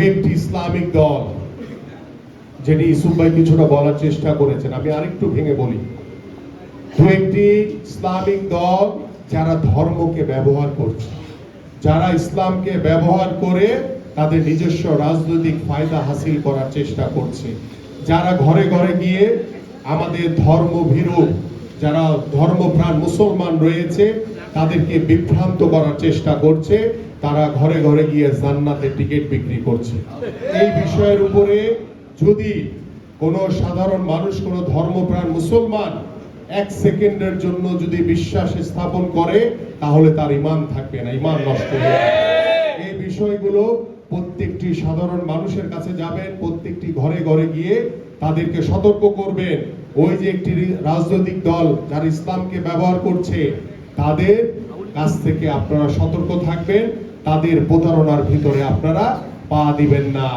একটি ইসলামিক দল, যেটি ইউসুফ ভাই কিছুটা বলার চেষ্টা করেছেন, আমি আরেকটু ভেঙে বলি। একটি ইসলামিক দল যারা ধর্মকে ব্যবহার করছে, যারা ইসলামকে ব্যবহার করে তাদের নিজস্ব রাজনৈতিক ফায়দা হাসিল করার চেষ্টা করছে, যারা ঘরে ঘরে গিয়ে আমাদের ধর্মভীরু যারা ধর্মপ্রাণ মুসলমান রয়েছে তাদেরকে বিভ্রান্ত করার চেষ্টা করছে, তারা ঘরে ঘরে গিয়ে জান্নাতের টিকিট বিক্রি করছে। এই বিষয়ের উপরে যদি কোনো সাধারণ মানুষ, কোনো ধর্মপ্রাণ মুসলমান এক সেকেন্ডের জন্য যদি বিশ্বাস স্থাপন করে, তাহলে তার ঈমান থাকবে না, ঈমান নষ্ট হয়ে যাবে। এই বিষয়গুলো প্রত্যেকটি সাধারণ মানুষের কাছে যাবেন, প্রত্যেকটি ঘরে ঘরে গিয়ে তাদেরকে সতর্ক করবেন। ওই যে একটি রাজনৈতিক দল যারা ইসলামকে ব্যবহার করছে, তাদের কাছ থেকে আপনারা সতর্ক থাকবেন, তাদের প্রতারণার ভিতরে আপনারা পা দিবেন না।